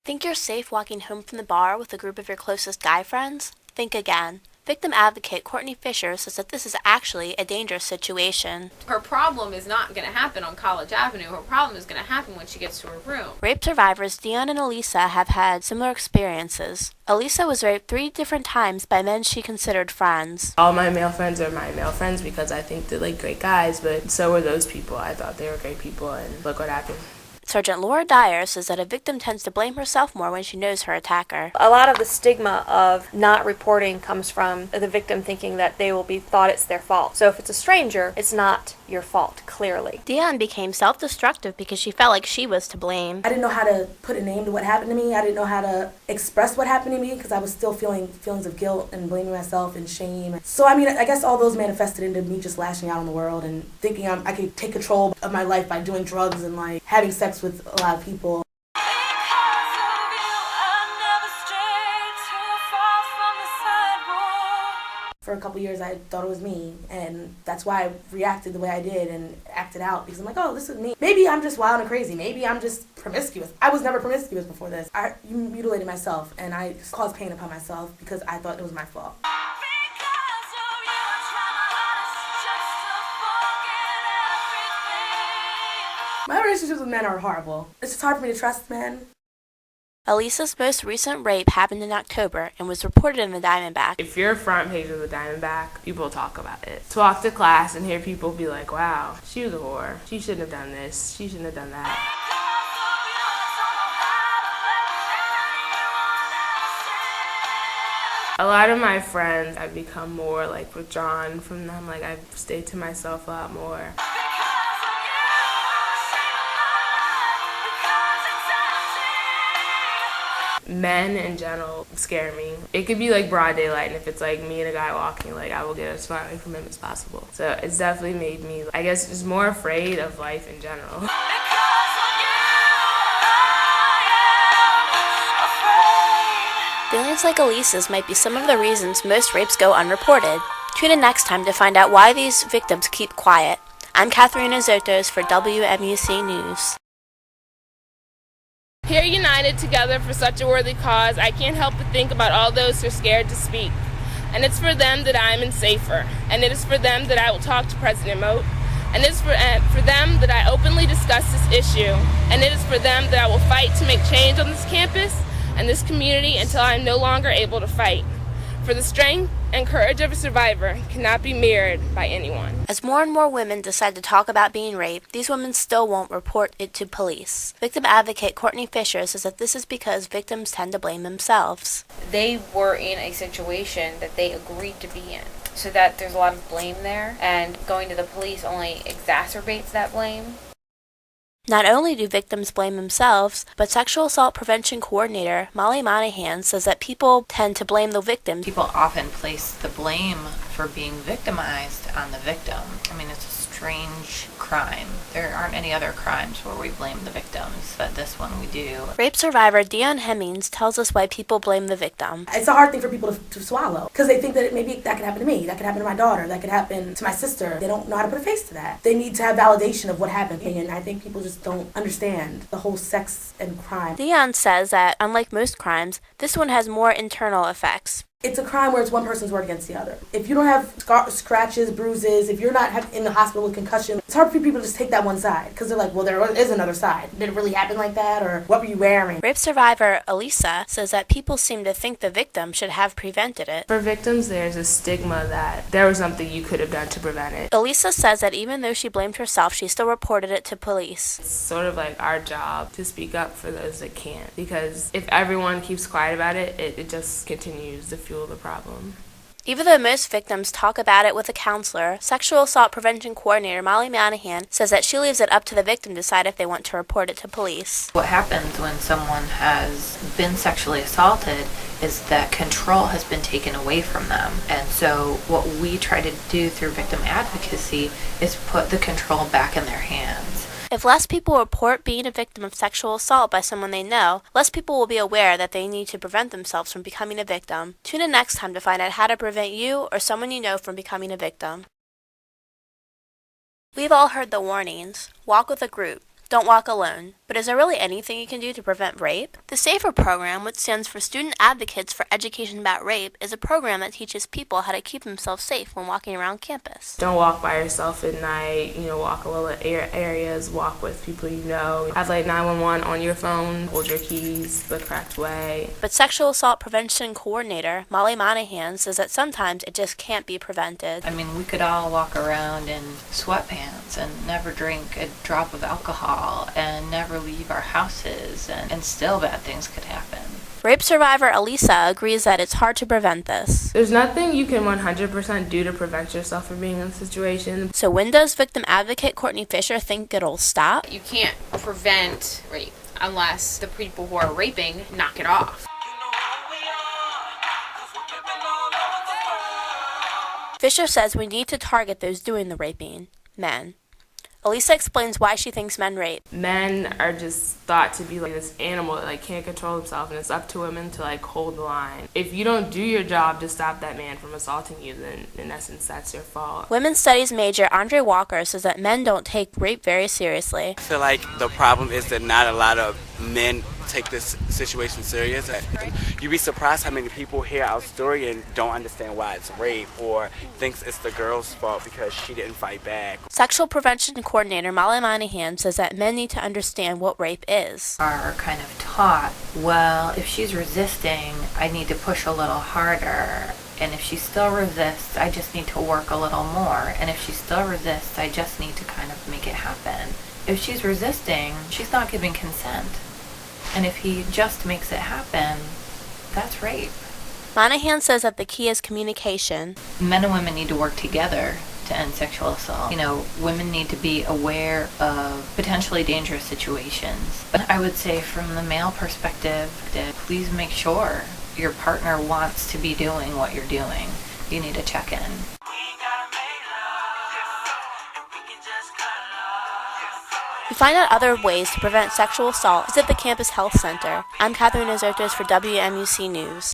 Think you're safe walking home from the bar with a group of your closest guy friends? Think again. Victim advocate Courtney Fisher says that this is actually a dangerous situation. Her problem is not going to happen on College Avenue. Her problem is going to happen when she gets to her room. Rape survivors Dion and Elisa have had similar experiences. Elisa was raped 3 different times by men she considered friends. All my male friends are my male friends because I think they're like great guys, but so were those people. I thought they were great people, and look what happened. Sergeant Laura Dyer says that a victim tends to blame herself more when she knows her attacker. A lot of the stigma of not reporting comes from the victim thinking that they will be thought it's their fault. So if it's a stranger, it's not your fault, clearly. Dion became self-destructive because she felt like she was to blame. I didn't know how to put a name to what happened to me. I didn't know how to express what happened to me because I was still feeling feelings of guilt and blaming myself and shame. So I guess all those manifested into me just lashing out on the world and thinking I could take control of my life by doing drugs and like having sex with a lot of people. For a couple years, I thought it was me, and that's why I reacted the way I did and acted out, because I'm like, oh, this is me. Maybe I'm just wild and crazy. Maybe I'm just promiscuous. I was never promiscuous before this. I mutilated myself, and I caused pain upon myself because I thought it was my fault. My relationships with men are horrible. It's just hard for me to trust men. Elisa's most recent rape happened in October and was reported in the Diamondback. If you're front page of the Diamondback, people talk about it. To walk to class and hear people be like, wow, she was a whore. She shouldn't have done this. She shouldn't have done that. A lot of my friends, I've become more like withdrawn from them. Like I've stayed to myself a lot more. Men in general scare me. It could be like broad daylight, and if it's like me and a guy walking, like I will get as far away from him as possible. So it's definitely made me, I guess, just more afraid of life in general. Feelings like Elisa's might be some of the reasons most rapes go unreported. Tune in next time to find out why these victims keep quiet. I'm Katharina Zotos for WMUC News. Here united together for such a worthy cause, I can't help but think about all those who are scared to speak. And it's for them that I am in safer. And it is for them that I will talk to President Moat. And it is for them that I openly discuss this issue. And it is for them that I will fight to make change on this campus and this community until I am no longer able to fight. For the strength and courage of a survivor cannot be mirrored by anyone. As more and more women decide to talk about being raped, these women still won't report it to police. Victim advocate Courtney Fisher says that this is because victims tend to blame themselves. They were in a situation that they agreed to be in, so that there's a lot of blame there, and going to the police only exacerbates that blame. Not only do victims blame themselves, but sexual assault prevention coordinator Molly Monahan says that people tend to blame the victim. People often place the blame for being victimized on the victim. I mean, it's a strange crime. There aren't any other crimes where we blame the victims, but this one we do. Rape survivor Dion Hemmings tells us why people blame the victim. It's a hard thing for people to swallow because they think that maybe that could happen to me, that could happen to my daughter, that could happen to my sister. They don't know how to put a face to that. They need to have validation of what happened, and I think people just don't understand the whole sex and crime. Dion says that, unlike most crimes, this one has more internal effects. It's a crime where it's one person's word against the other. If you don't have scratches, bruises, if you're not in the hospital with concussion, it's hard for people to just take that one side because they're like, well, there is another side. Did it really happen like that, or what were you wearing? Rape survivor Elisa says that people seem to think the victim should have prevented it. For victims, there's a stigma that there was something you could have done to prevent it. Elisa says that even though she blamed herself, she still reported it to police. It's sort of like our job to speak up for those that can't, because if everyone keeps quiet about it, it just continues to fuel the problem. Even though most victims talk about it with a counselor, sexual assault prevention coordinator Molly Monahan says that she leaves it up to the victim to decide if they want to report it to police. What happens when someone has been sexually assaulted is that control has been taken away from them. And so what we try to do through victim advocacy is put the control back in their hands. If less people report being a victim of sexual assault by someone they know, less people will be aware that they need to prevent themselves from becoming a victim. Tune in next time to find out how to prevent you or someone you know from becoming a victim. We've all heard the warnings. Walk with a group. Don't walk alone. But is there really anything you can do to prevent rape? The SAFER program, which stands for Student Advocates for Education About Rape, is a program that teaches people how to keep themselves safe when walking around campus. Don't walk by yourself at night, walk a little areas, walk with people you know. Have like 911 on your phone, hold your keys the correct way. But Sexual Assault Prevention Coordinator Molly Monahan says that sometimes it just can't be prevented. I mean, we could all walk around in sweatpants and never drink a drop of alcohol and never leave our houses, and still bad things could happen. Rape survivor Elisa agrees that it's hard to prevent this. There's nothing you can 100% do to prevent yourself from being in a situation. So when does victim advocate Courtney Fisher think it'll stop? You can't prevent rape unless the people who are raping knock it off. Fisher says we need to target those doing the raping, men. Elisa explains why she thinks men rape. Men are just thought to be like this animal that can't control himself, and it's up to women to hold the line. If you don't do your job to stop that man from assaulting you, then in essence that's your fault. Women's Studies major Andre Walker says that men don't take rape very seriously. I feel like the problem is that not a lot of men take this situation serious. You'd be surprised how many people hear our story and don't understand why it's rape, or thinks it's the girl's fault because she didn't fight back. Sexual Prevention Coordinator Molly Monahan says that men need to understand what rape is. Are kind of taught, well, if she's resisting, I need to push a little harder. And if she still resists, I just need to work a little more. And if she still resists, I just need to kind of make it happen. If she's resisting, she's not giving consent. And if he just makes it happen, that's rape. Monahan says that the key is communication. Men and women need to work together to end sexual assault. Women need to be aware of potentially dangerous situations. But I would say from the male perspective, please make sure your partner wants to be doing what you're doing. You need to check in. To find out other ways to prevent sexual assault, visit the Campus Health Center. I'm Catherine Ozotos for WMUC News.